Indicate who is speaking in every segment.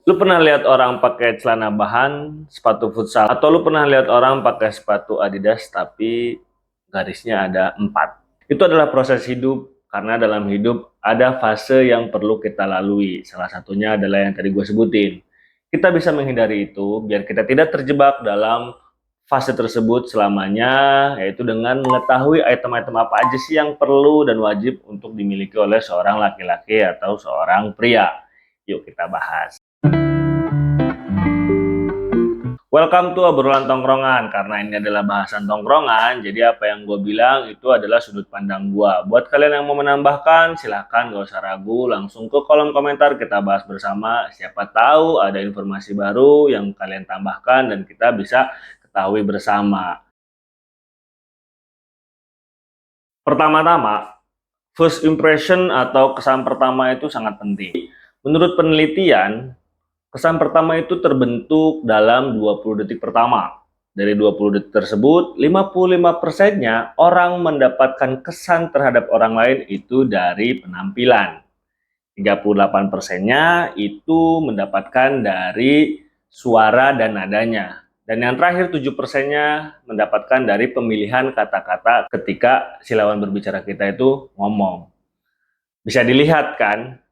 Speaker 1: Lu pernah lihat orang pakai celana bahan, sepatu futsal, atau lu pernah lihat orang pakai sepatu Adidas tapi garisnya ada 4? Itu adalah proses hidup, karena dalam hidup ada fase yang perlu kita lalui. Salah satunya adalah yang tadi gue sebutin. Kita bisa menghindari itu biar kita tidak terjebak dalam fase tersebut selamanya, yaitu dengan mengetahui item-item apa aja sih yang perlu dan wajib untuk dimiliki oleh seorang laki-laki atau seorang pria. Yuk kita bahas. Welcome to obrolan tongkrongan. Karena ini adalah bahasan tongkrongan, jadi apa yang gue bilang itu adalah sudut pandang gue. Buat kalian yang mau menambahkan, silahkan, gak usah ragu, langsung ke kolom komentar kita bahas bersama. Siapa tahu ada informasi baru yang kalian tambahkan dan kita bisa ketahui bersama. Pertama-tama, first impression atau kesan pertama itu sangat penting. Menurut penelitian, kesan pertama itu terbentuk dalam 20 detik pertama. Dari 20 detik tersebut, 55%-nya orang mendapatkan kesan terhadap orang lain itu dari penampilan. 38%-nya itu mendapatkan dari suara dan nadanya. Dan yang terakhir 7%-nya mendapatkan dari pemilihan kata-kata ketika si lawan berbicara kita itu ngomong. Bisa dilihat kan,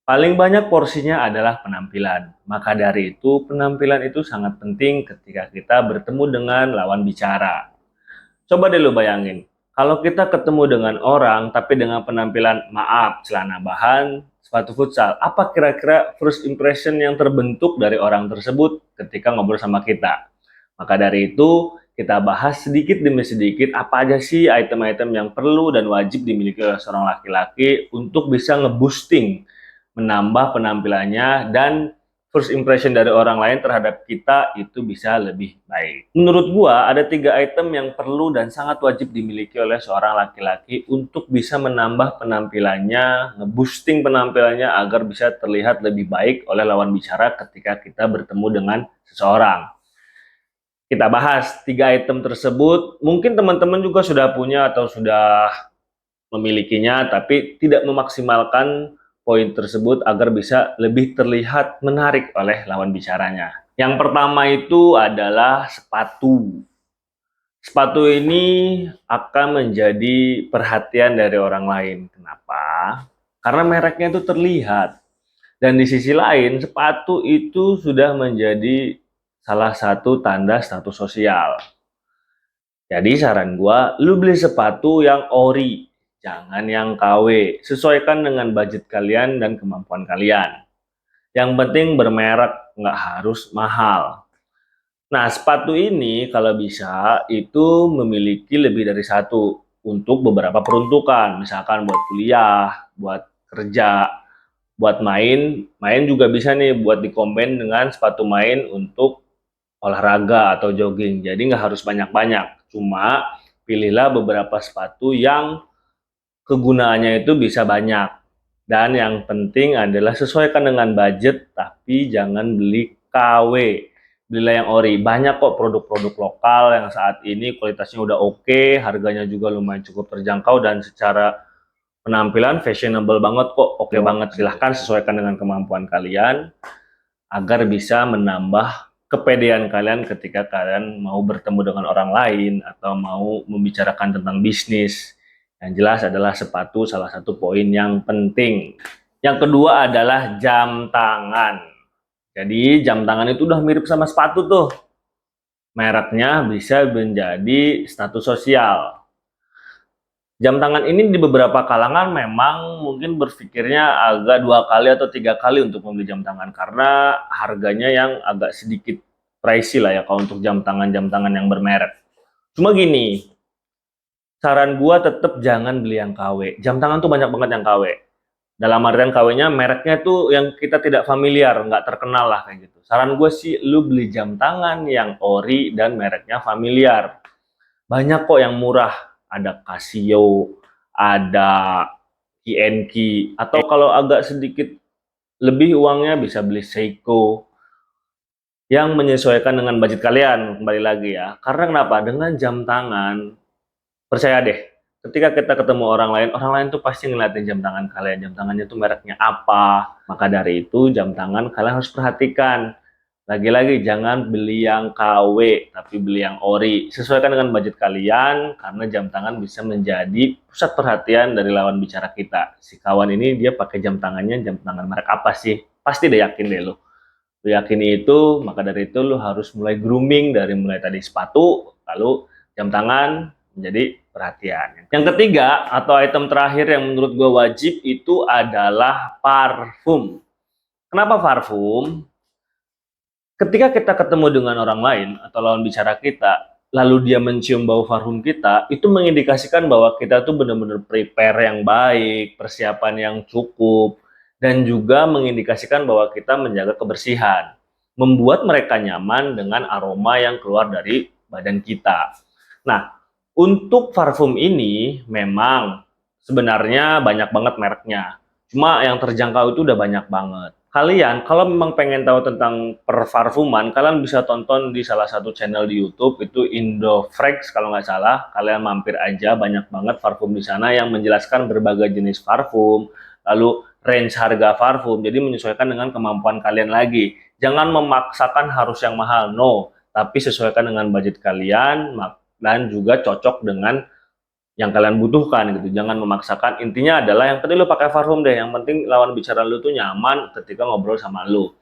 Speaker 1: paling banyak porsinya adalah penampilan. Maka dari itu, penampilan itu sangat penting ketika kita bertemu dengan lawan bicara. Coba deh lu bayangin, kalau kita ketemu dengan orang tapi dengan penampilan maaf, celana bahan, sepatu futsal, apa kira-kira first impression yang terbentuk dari orang tersebut ketika ngobrol sama kita? Maka dari itu, kita bahas sedikit demi sedikit apa aja sih item-item yang perlu dan wajib dimiliki oleh seorang laki-laki untuk bisa ngeboosting, menambah penampilannya, dan first impression dari orang lain terhadap kita itu bisa lebih baik. Menurut gua ada 3 item yang perlu dan sangat wajib dimiliki oleh seorang laki-laki untuk bisa menambah penampilannya, ngeboosting penampilannya agar bisa terlihat lebih baik oleh lawan bicara ketika kita bertemu dengan seseorang. Kita bahas 3 item tersebut. Mungkin teman-teman juga sudah punya atau sudah memilikinya, tapi tidak memaksimalkan poin tersebut agar bisa lebih terlihat menarik oleh lawan bicaranya. Yang pertama itu adalah sepatu. Sepatu ini akan menjadi perhatian dari orang lain. Kenapa? Karena mereknya itu terlihat. Dan di sisi lain, sepatu itu sudah menjadi salah satu tanda status sosial. Jadi saran gua, lu beli sepatu yang ori, jangan yang KW. Sesuaikan dengan budget kalian dan kemampuan kalian. Yang penting bermerek, nggak harus mahal. Nah, sepatu ini kalau bisa itu memiliki lebih dari satu untuk beberapa peruntukan. Misalkan buat kuliah, buat kerja, buat main. Main juga bisa nih buat dikombin dengan sepatu main untuk olahraga atau jogging. Jadi nggak harus banyak-banyak. Cuma pilihlah beberapa sepatu yang kegunaannya itu bisa banyak. Dan yang penting adalah sesuaikan dengan budget, tapi jangan beli KW. Belilah yang ori. Banyak kok produk-produk lokal yang saat ini kualitasnya udah oke, harganya juga lumayan cukup terjangkau, dan secara penampilan fashionable banget kok, oke banget. Silahkan sesuaikan dengan kemampuan kalian agar bisa menambah kepedean kalian ketika kalian mau bertemu dengan orang lain atau mau membicarakan tentang bisnis. Yang jelas adalah sepatu salah satu poin yang penting. Yang kedua adalah jam tangan. Jadi jam tangan itu udah mirip sama sepatu tuh. Mereknya bisa menjadi status sosial. Jam tangan ini di beberapa kalangan memang mungkin berpikirnya agak 2 kali atau 3 kali untuk membeli jam tangan karena harganya yang agak sedikit pricey lah ya kalau untuk jam tangan yang bermerek. Cuma gini, saran gua tetap jangan beli yang KW. Jam tangan tuh banyak banget yang KW. Dalam artian KW-nya mereknya tuh yang kita tidak familiar, nggak terkenal lah kayak gitu. Saran gue sih lu beli jam tangan yang ori dan mereknya familiar. Banyak kok yang murah, ada Casio, ada KNK, atau kalau agak sedikit lebih uangnya bisa beli Seiko yang menyesuaikan dengan budget kalian. Kembali lagi ya, karena kenapa? Dengan jam tangan, percaya deh, Ketika kita ketemu orang lain tuh pasti ngeliatin jam tangan kalian. Jam tangannya tuh mereknya apa. Maka dari itu jam tangan kalian harus perhatikan. Lagi-lagi jangan beli yang KW, tapi beli yang ori. Sesuaikan dengan budget kalian, karena jam tangan bisa menjadi pusat perhatian dari lawan bicara kita. Si kawan ini dia pakai jam tangannya, jam tangan merek apa sih? Pasti deh yakin deh lo. Lo yakin itu, maka dari itu lo harus mulai grooming dari mulai tadi sepatu, lalu jam tangan menjadi perhatian. Yang ketiga atau item terakhir yang menurut gue wajib itu adalah parfum. Kenapa parfum? Ketika kita ketemu dengan orang lain atau lawan bicara kita, lalu dia mencium bau parfum kita, itu mengindikasikan bahwa kita tuh benar-benar prepare yang baik, persiapan yang cukup, dan juga mengindikasikan bahwa kita menjaga kebersihan, membuat mereka nyaman dengan aroma yang keluar dari badan kita. Nah, untuk parfum ini memang sebenarnya banyak banget mereknya. Cuma yang terjangkau itu udah banyak banget. Kalian kalau memang pengen tahu tentang perparfuman, kalian bisa tonton di salah satu channel di YouTube, itu Indofrex kalau nggak salah. Kalian mampir aja, banyak banget parfum di sana yang menjelaskan berbagai jenis parfum, lalu range harga parfum. Jadi menyesuaikan dengan kemampuan kalian lagi. Jangan memaksakan harus yang mahal, no. Tapi sesuaikan dengan budget kalian dan juga cocok dengan yang kalian butuhkan gitu. Jangan memaksakan. Intinya adalah yang penting lu pakai parfum deh. Yang penting lawan bicara lu tuh nyaman ketika ngobrol sama lu.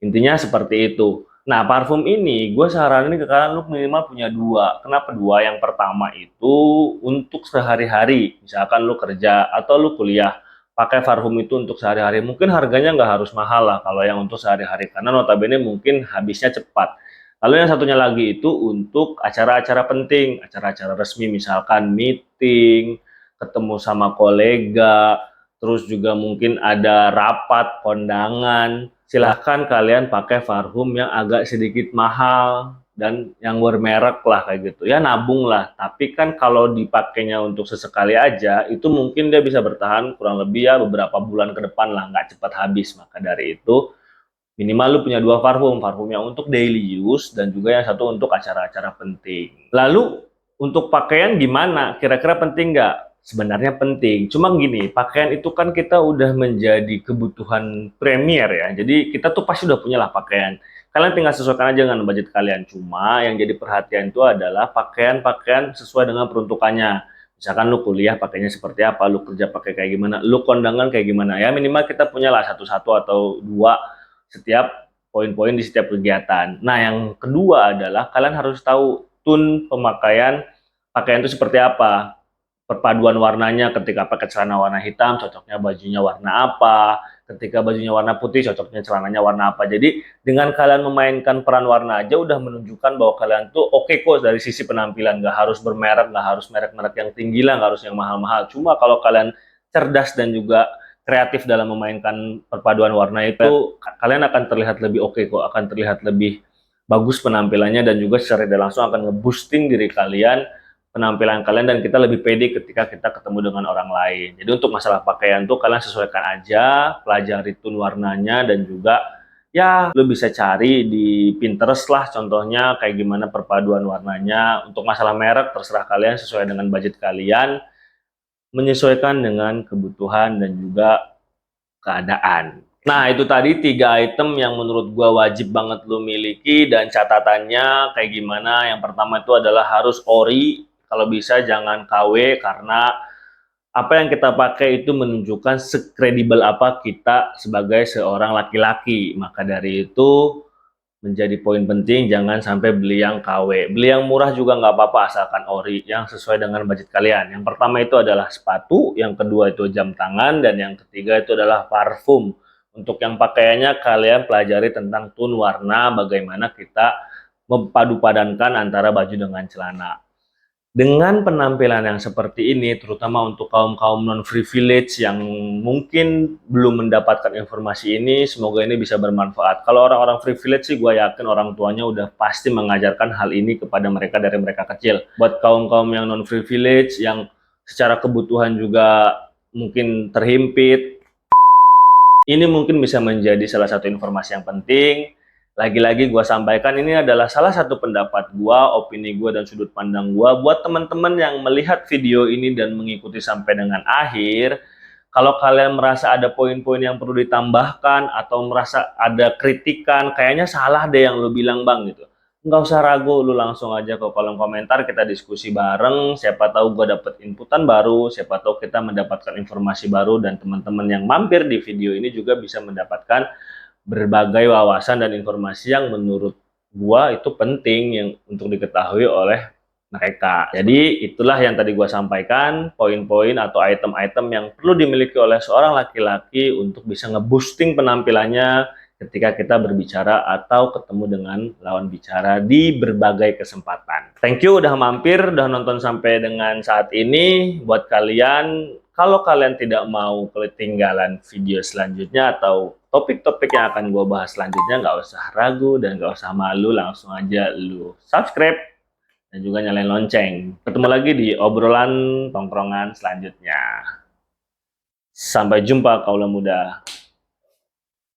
Speaker 1: Intinya seperti itu. Nah, parfum ini gue saranin ke kalian lu minimal punya dua. Kenapa dua? Yang pertama itu untuk sehari-hari. Misalkan lu kerja atau lu kuliah, pakai parfum itu untuk sehari-hari. Mungkin harganya nggak harus mahal lah kalau yang untuk sehari-hari. Karena notabene mungkin habisnya cepat. Lalu yang satunya lagi itu untuk acara-acara penting, acara-acara resmi, misalkan meeting, ketemu sama kolega, terus juga mungkin ada rapat, kondangan. Silahkan kalian pakai parfum yang agak sedikit mahal dan yang bermerek lah kayak gitu. Ya nabung lah, tapi kan kalau dipakainya untuk sesekali aja, itu mungkin dia bisa bertahan kurang lebih ya beberapa bulan ke depan lah, nggak cepat habis. Maka dari itu, minimal lu punya dua parfum, parfum yang untuk daily use dan juga yang satu untuk acara-acara penting. Lalu untuk pakaian gimana? Kira-kira penting nggak? Sebenarnya penting. Cuma gini, pakaian itu kan kita udah menjadi kebutuhan premier ya. Jadi kita tuh pasti udah punya lah pakaian. Kalian tinggal sesuaikan aja dengan budget kalian. Cuma yang jadi perhatian itu adalah pakaian-pakaian sesuai dengan peruntukannya. Misalkan lu kuliah pakainya seperti apa, lu kerja pakai kayak gimana, lu kondangan kayak gimana. Ya minimal kita punya lah satu-satu atau dua setiap poin-poin di setiap kegiatan. Nah, yang kedua adalah kalian harus tahu tone pemakaian pakaian itu seperti apa. Perpaduan warnanya, ketika pakai celana warna hitam, cocoknya bajunya warna apa. Ketika bajunya warna putih, cocoknya celananya warna apa. Jadi, dengan kalian memainkan peran warna aja udah menunjukkan bahwa kalian tuh oke kok dari sisi penampilan. Nggak harus bermerek, nggak harus merek-merek yang tinggi lah, nggak harus yang mahal-mahal. Cuma kalau kalian cerdas dan juga kreatif dalam memainkan perpaduan warna itu, kalian akan terlihat lebih oke kok, akan terlihat lebih bagus penampilannya dan juga secara tidak langsung akan nge-boosting diri kalian, penampilan kalian, dan kita lebih pede ketika kita ketemu dengan orang lain. Jadi untuk masalah pakaian tuh kalian sesuaikan aja, pelajari tone warnanya dan juga ya lu bisa cari di Pinterest lah contohnya kayak gimana perpaduan warnanya. Untuk masalah merek terserah kalian sesuai dengan budget kalian, menyesuaikan dengan kebutuhan dan juga keadaan. Nah, itu tadi 3 item yang menurut gua wajib banget lu miliki, dan catatannya kayak gimana. Yang pertama itu adalah harus ori, kalau bisa jangan KW, karena apa yang kita pakai itu menunjukkan sekredibel apa kita sebagai seorang laki-laki. Maka dari itu menjadi poin penting, jangan sampai beli yang KW. Beli yang murah juga nggak apa-apa asalkan ori yang sesuai dengan budget kalian. Yang pertama itu adalah sepatu, yang kedua itu jam tangan, dan yang ketiga itu adalah parfum. Untuk yang pakaiannya kalian pelajari tentang tone warna, bagaimana kita mempadu-padankan antara baju dengan celana. Dengan penampilan yang seperti ini, terutama untuk kaum-kaum non-privilege yang mungkin belum mendapatkan informasi ini, semoga ini bisa bermanfaat. Kalau orang-orang privilege sih, gue yakin orang tuanya udah pasti mengajarkan hal ini kepada mereka dari mereka kecil. Buat kaum-kaum yang non-privilege, yang secara kebutuhan juga mungkin terhimpit, ini mungkin bisa menjadi salah satu informasi yang penting. lagi-lagi gue sampaikan ini adalah salah satu pendapat gue, opini gue, dan sudut pandang gue. Buat teman-teman yang melihat video ini dan mengikuti sampai dengan akhir, kalau kalian merasa ada poin-poin yang perlu ditambahkan atau merasa ada kritikan, kayaknya salah deh yang lu bilang bang gitu. Nggak usah ragu, lu langsung aja ke kolom komentar, kita diskusi bareng. Siapa tahu gue dapet inputan baru, siapa tahu kita mendapatkan informasi baru, dan teman-teman yang mampir di video ini juga bisa mendapatkan berbagai wawasan dan informasi yang menurut gua itu penting yang untuk diketahui oleh mereka. Jadi itulah yang tadi gua sampaikan, poin-poin atau item-item yang perlu dimiliki oleh seorang laki-laki untuk bisa ngeboosting penampilannya ketika kita berbicara atau ketemu dengan lawan bicara di berbagai kesempatan. Thank you udah mampir, udah nonton sampai dengan saat ini. Buat kalian, kalau kalian tidak mau ketinggalan video selanjutnya atau topik-topik yang akan gue bahas selanjutnya, nggak usah ragu dan nggak usah malu, langsung aja lu subscribe dan juga nyalain lonceng. Ketemu lagi di obrolan tongkrongan selanjutnya. Sampai jumpa kaula muda.